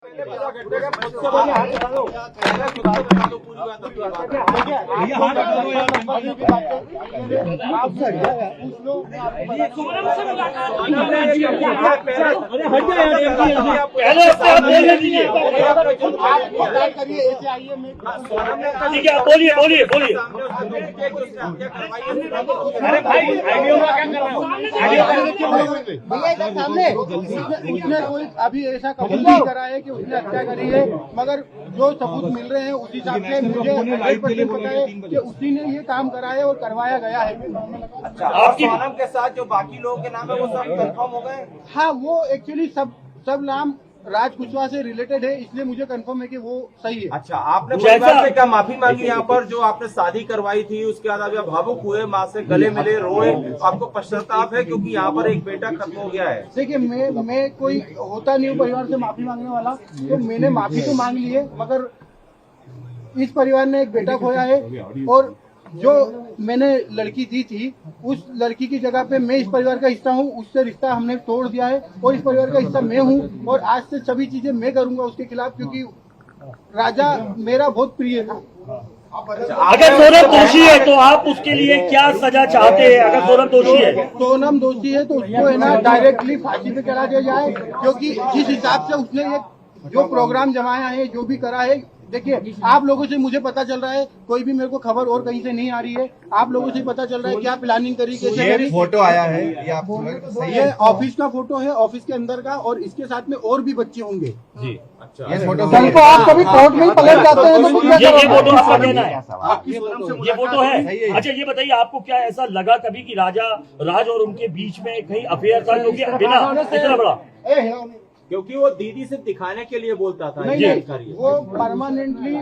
ठीक है, बोलिए बोलिए बोलिए। अरे भाई आईडियो का क्या कर रहे हो? भैया इधर सामने उसने कोई अभी ऐसा कबूल नहीं करा है कि उसने हत्या करी है, मगर जो सबूत मिल रहे हैं उस हिसाब से मुझे 100% पता है कि उसी ने ये काम करा है और करवाया गया है। अच्छा, आपकी सोनम के साथ जो बाकी लोगों के नाम है वो सब कंफर्म हो गए? हाँ, वो एक्चुअली सब नाम राज कुशवाहा से रिलेटेड है, इसलिए मुझे कंफर्म है कि वो सही है। अच्छा, आपने परिवार से क्या माफी मांगी यहाँ पर जो आपने शादी करवाई थी, उसके बाद अभी आप भावुक हुए, माँ से गले मिले, रोए, आपको पश्चाताप है क्योंकि यहाँ पर एक बेटा खत्म हो गया है? देखिए, मैं कोई होता नहीं हूँ परिवार से माफी मांगने वाला, तो मैंने माफी तो मांग ली है, मगर इस परिवार ने एक बेटा खोया है और जो मैंने लड़की दी थी उस लड़की की जगह पे मैं इस परिवार का हिस्सा हूँ, उससे रिश्ता हमने तोड़ दिया है और इस परिवार का हिस्सा मैं हूँ और आज से सभी चीजें मैं करूंगा उसके खिलाफ, क्योंकि राजा मेरा बहुत प्रिय था। अगर सोनम दोषी है तो आप उसके लिए क्या सजा चाहते हैं? अगर सोनम दोषी है, सोनम दोषी है तो उसको है ना डायरेक्टली फांसी पे चढ़ा दिया जाए, क्योंकि जिस हिसाब से उसने ये जो प्रोग्राम जमाया है, जो भी करा है, देखिए आप लोगों से मुझे पता चल रहा है, कोई भी मेरे को खबर और कहीं से नहीं आ रही है, आप लोगों से पता चल रहा है क्या प्लानिंग करी, कैसे करी। फोटो आया है ये ऑफिस का फोटो है, ऑफिस के अंदर का, और इसके साथ में और भी बच्चे होंगे जी। अच्छा, ये फोटो तो आप कभी कोर्ट में पलट जाते हैं तो ये फोटो आपका कहना है? ये फोटो है। अच्छा, ये बताइए आपको क्या ऐसा लगा कभी कि राज और उनके बीच में कहीं अफेयर था, क्योंकि बिना इतना बड़ा, क्योंकि वो दीदी से दिखाने के लिए बोलता था? नहीं, वो परमानेंटली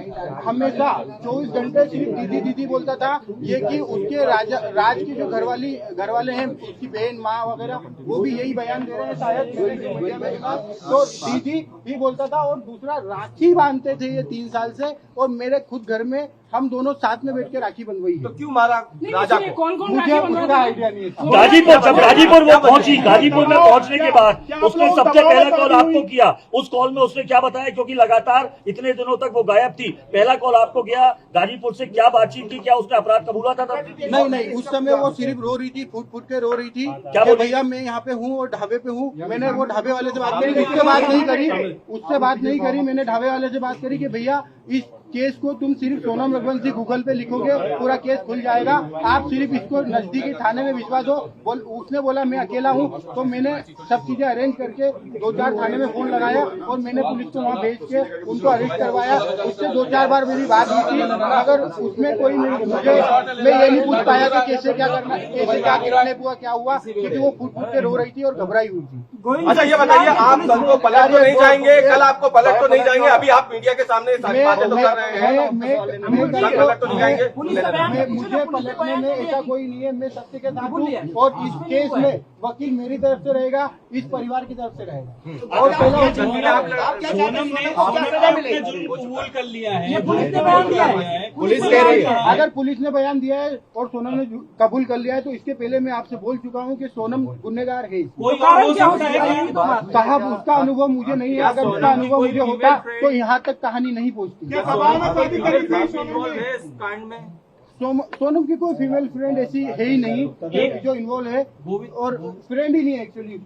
हमेशा 24 घंटे सिर्फ दीदी दीदी बोलता था। ये कि उसके राज की जो घर वाले हैं, उसकी बहन माँ वगैरह, वो भी यही बयान दे रहे हैं शायद। तो दीदी ही बोलता था और दूसरा राखी बांधते थे ये 3 साल से, और मेरे खुद घर में हम दोनों साथ में बैठ के राखी बंधवाई है। तो क्यों मारा राजा को? कौन मुझे उसका आइडिया नहीं है। गाजीपुर वो पहुंची, गाजीपुर में पहुंचने के बाद उसने सबसे पहला कॉल आपको किया। उस कॉल में उसने क्या बताया, क्योंकि लगातार इतने दिनों तक वो गायब थी, पहला कॉल आपको गया, गाजीपुर से क्या बातचीत की, क्या उसने अपराध कबूला था तब? नहीं, उस समय वो सिर्फ रो रही थी, फुट के रो रही थी, क्या भैया मैं यहाँ पे हूँ और ढाबे पे हूँ। मैंने वो ढाबे वाले से बात करी, उससे बात नहीं करी, मैंने ढाबे वाले से बात करी कि भैया इस केस को तुम सिर्फ सोनम रघुवंशी गूगल पे लिखोगे, पूरा केस खुल जाएगा, आप सिर्फ इसको नजदीकी थाने में भिजवा दो। उसने बोला मैं अकेला हूँ, तो मैंने सब चीजें अरेंज करके 2-4 थाने में फोन लगाया और मैंने पुलिस को वहाँ भेज के उनको अरेस्ट करवाया। उससे 2-4 बार मेरी बात हुई थी, मगर उसमें कोई मैं ये नहीं पूछ पाया कि कैसे क्या करना, कैसे क्या किडनैप हुआ, क्या हुआ, क्योंकि वो फुट के रो रही थी और घबराई हुई थी। अच्छा, ये बताइए, आप कल को पलट तो नहीं जाएंगे? कल आपको पलट तो नहीं जाएंगे? अभी आप मीडिया के सामने सारी बातें तो कर रहे हैं, पलट तो नहीं जाएंगे? मुझे पलटने में ऐसा कोई नहीं है, मैं सत्य के साथ हूँ और इस केस में वकील मेरी तरफ से रहेगा, इस परिवार की तरफ से रहेगा। और पहला कबूल कर लिया है, पुलिस कह रही है। अगर पुलिस ने बयान दिया है और सोनम ने कबूल कर लिया है, तो इसके पहले मैं आपसे बोल चुका हूँ कि सोनम गुनहगार है। साहब उसका अनुभव मुझे नहीं है, अगर उसका अनुभव मुझे होता तो यहाँ तक कहानी नहीं पहुँचती। सोनम की कोई फीमेल फ्रेंड ऐसी है ही नहीं जो इन्वॉल्व है, और फ्रेंड ही नहीं है एक्चुअली। एक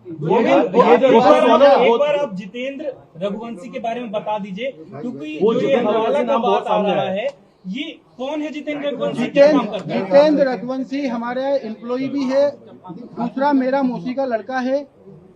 बार आप जितेंद्र रघुवंशी के बारे में बता दीजिए, क्योंकि ये हवाला का बात आ रहा है, ये कौन है जितेंद्र रघुवंशी? जितेंद्र रघुवंशी हमारे एम्प्लॉय भी है, दूसरा मेरा मौसी का लड़का है,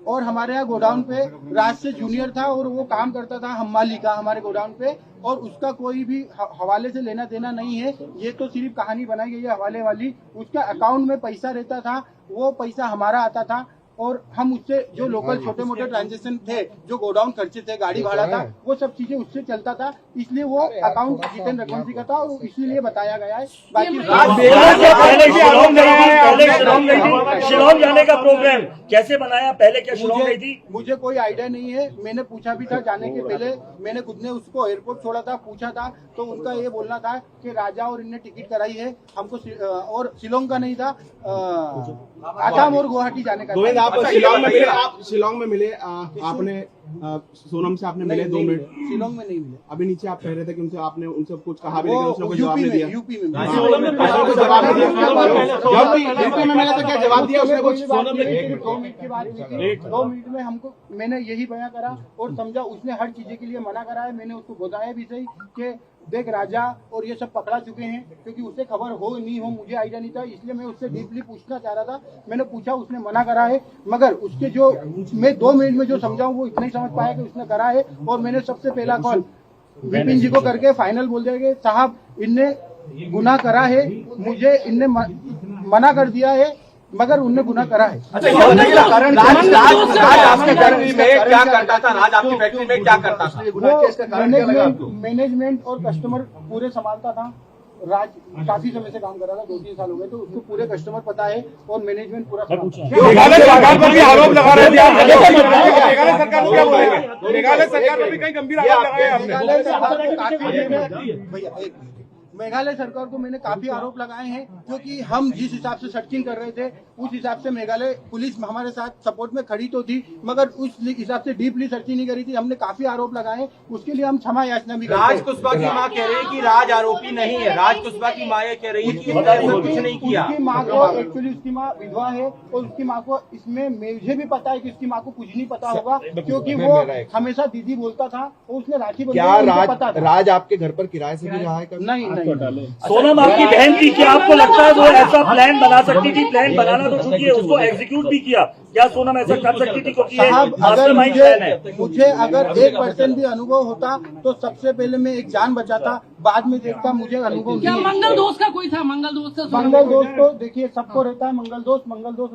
और हमारे यहाँ गोडाउन पे राज से जूनियर था और वो काम करता था हमाली का हमारे गोडाउन पे, और उसका कोई भी हवाले से लेना देना नहीं है। ये तो सिर्फ कहानी बनाई गई है हवाले वाली। उसका अकाउंट में पैसा रहता था, वो पैसा हमारा आता था, और हम उससे जो लोकल छोटे मोटे ट्रांजेक्शन थे, जो गोडाउन खर्चे थे, गाड़ी भाड़ा था, वो सब चीजें उससे चलता था, इसलिए वो अकाउंट जितेंद्र रघुवंशी का था और इसीलिए बताया गया है। बाकी शिलोंग जाने का प्रोग्राम कैसे बनाया, पहले क्या शिलोंग गई थी? मुझे कोई आइडिया नहीं है, मैंने पूछा भी था जाने के पहले, मैंने खुद ने उसको एयरपोर्ट छोड़ा था, पूछा था, तो उनका ये बोलना था कि राजा और इनने टिकट कराई है हमको, और शिलोंग का नहीं था, आसाम और गुवाहाटी जाने का। आप शिलोंग में मिले, आपने सोनम से आपने मिले 2 मिनट, शिलोंग में नहीं मिले। अभी नीचे आप कह रहे थे कि उनसे आपने उनसे कुछ कहा भी, लेकिन उसने कोई जवाब यूपी नहीं दिया। में यूपी में मैंने तो क्या जवाब दिया उसने कुछ? 2 मिनट की बात हुई थी, 2 मिनट में हमको मैंने यही बयां करा और समझा। उसने हर चीजें के लिए मना करा है। मैंने उसको बताया भी सही कि देख राजा और ये सब पकड़ा चुके हैं, क्योंकि उससे खबर हो नहीं हो मुझे आइडिया नहीं था, इसलिए मैं उससे डीपली पूछना चाह रहा था। मैंने पूछा, उसने मना करा है, मगर उसके जो मैं 2 मिनट में जो समझाऊं वो इतना ही समझ पाया कि उसने करा है। और मैंने सबसे पहला कॉल विपिन जी को करके फाइनल बोल दिया कि साहब इनने गुनाह करा है, मुझे इनने मना कर दिया है, मगर उनने गुनाह करा है। अच्छा, ये बताइए राज आपके फैक्ट्री में क्या करता था? राज आपकी फैक्ट्री में क्या करता था? वो मैनेजमेंट और कस्टमर पूरे संभालता था। राज काफी समय से काम कर रहा था, 2-3 साल हो गए, तो उसको पूरे कस्टमर पता है और मैनेजमेंट पूरा मेघालय सरकार पर भी आरोप लगा रहे थे, मेघालय सरकार को क्या बोलेंगे? मेघालय सरकार पर भी कई गंभीर आरोप लगाए आपने। मेघालय सरकार को मैंने काफी आरोप लगाए हैं, क्योंकि हम जिस हिसाब से सर्चिंग कर रहे थे उस हिसाब से मेघालय पुलिस हमारे साथ सपोर्ट में खड़ी तो थी, मगर उस हिसाब से डीपली सर्चिंग नहीं करी थी। हमने काफी आरोप लगाए, उसके लिए हम क्षमा याचना भी करते राज हैं। कुशवाहा की मां कह रही है कि राज आरोपी नहीं है। राज कुशवाहा की मां ये कह रही है कि उसने ऐसा कुछ नहीं किया। उसकी माँ को एक्चुअली उसकी माँ विधवा है और उसकी माँ को इसमें मुझे भी पता है कि उसकी माँ को कुछ नहीं पता होगा, क्योंकि वो हमेशा दीदी बोलता था और उसने राखी क्या राज आपके घर पर किराए से भी रहा है? नहीं। सोनम आपकी बहन थी, क्या आपको लगता है वो ऐसा प्लान बना सकती थी? प्लान बनाना तो छूटिए, उसको एग्जीक्यूट भी किया। क्या सोनम ऐसा कर सकती थी? क्योंकि ये साहब, अगर मास्टरमाइंड प्लान है। मुझे अगर 1% भी अनुभव होता तो सबसे पहले मैं एक जान बचाता, बाद में देखता। मुझे अनुभव क्या नहीं है। मंगल दोस्त का कोई था? मंगल दोस्त का मंगल दोस्त तो देखिए सबको रहता है। मंगल दोस्त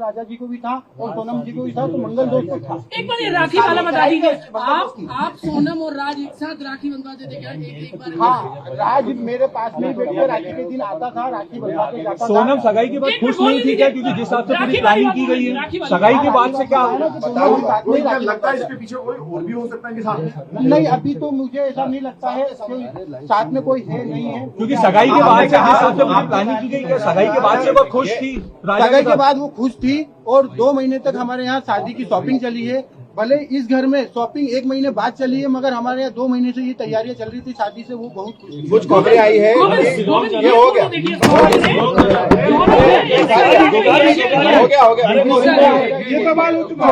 राजा जी को भी था और सोनम जी को भी था, तो मंगल दोस्त को था। एक बार ये राखी वाला बता दीजिए, आप सोनम और राज एक साथ राखी बंधवा देते क्या? एक बार हाँ, राज मेरे पास में बैठ के राखी के दिन आता था, राखी बंधवा के जाता था। सोनम सगाई के बाद खुश नहीं थी क्या? क्योंकि जिस हिसाब से पूरी प्लानिंग की गई है, सगाई के बाद से क्या लगता है इसके पीछे कोई और भी हो सकता है कि साथ? नहीं, अभी तो मुझे ऐसा नहीं लगता है कि साथ में कोई है नहीं है, क्योंकि सगाई के बाद से जिस हिसाब से पूरी प्लानिंग की गई है, सगाई के बाद से वो खुश थी। सगाई के बाद वो खुश थी और 2 महीने तक हमारे यहाँ शादी की शॉपिंग चली है। भले इस घर में शॉपिंग 1 महीने बाद चली है, मगर हमारे यहाँ 2 महीने से ये तैयारियां चल रही थी शादी से। वो बहुत खुश थी। कुछ खबरें आई है, ये हो गया ये सवाल हो चुका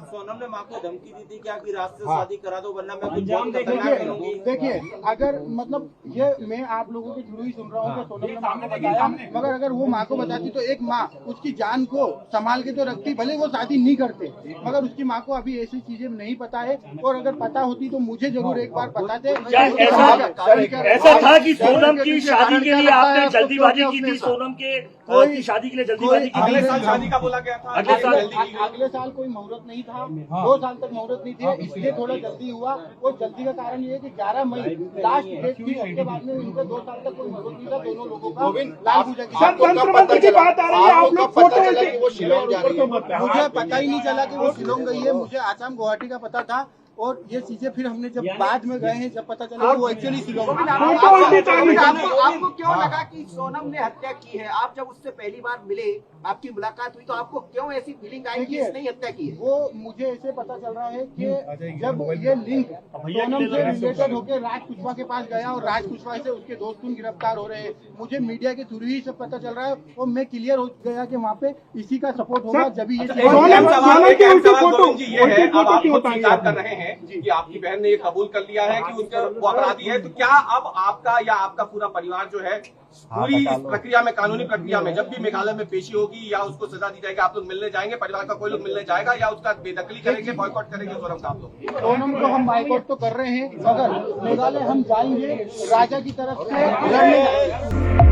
सोनम ने मां को धमकी दी थी क्या कि रात से शादी करा दो वरना मैं कुछ जान करूंगी? देखिए, अगर मतलब ये मैं आप लोगों के थ्रू ही सुन रहा हूँ कि सोनम ने माँ को बताया, मगर अगर वो माँ को बताती तो एक माँ उसकी जान को संभाल के तो रखती, भले वो शादी नहीं करते, मगर उसकी माँ को अभी ऐसी चीजें नहीं पता है। और अगर पता होती तो मुझे जरूर एक बार बताते। ऐसा था कि सोनम की शादी के लिए आपने जल्दीबाजी की थी? सोनम की शादी के लिए जल्दीबाजी की? अगले साल शादी का बोला गया था। अगले साल कोई मुहूर्त नहीं था, 2 साल तक मुहूर्त नहीं थे, इसलिए थोड़ा जल्दी हुआ। और जल्दी का कारण ये है कि 11 मई लास्ट डेट थी, उसके बाद में उनका 2 साल तक कोई मुहूर्त नहीं था दोनों लोगों का। लाल पूजा की बात आ रही है, आप लोग फोटो मुझे पता ही नहीं चला कि वो शिलोंग गई है। मुझे आसाम गुवाहाटी का पता था और ये चीजें फिर हमने जब बाद में गए हैं, जब पता चला वो एक्चुअली शिलोंग। आपको क्यों लगा कि सोनम ने हत्या की है? आप जब उससे पहली बार मिले, आपकी मुलाकात हुई, तो आपको क्यों ऐसी फीलिंग आई कि इसने हत्या की है? वो मुझे ऐसे पता चल रहा है कि जब ये लिंक सोनम से रिलेटेड होकर राज कुशवाहा के पास गया और राज कुशवाहा से उसके दोस्त गिरफ्तार हो रहे हैं, मुझे मीडिया के थ्रू ही सब पता चल रहा है और मैं क्लियर हो गया कि वहाँ पे इसी का सपोर्ट होगा। जब ये कर रहे हैं कि आपकी बहन ने ये कबूल कर लिया है कि उनका वो अपराधी है, तो क्या अब आपका या आपका पूरा परिवार जो है पूरी इस प्रक्रिया में, कानूनी प्रक्रिया में, जब भी मेघालय में पेशी होगी या उसको सजा दी जाएगी, आप लोग मिलने जाएंगे? परिवार का कोई लोग मिलने जाएगा या उसका बेदखली करेंगे, बॉयकॉट करेंगे सोनम का आप लोग? सोनम को हम बॉयकॉट तो कर रहे हैं, मगर मेघालय हम जाएंगे, राजा की तरफ से लड़ने जाएंगे।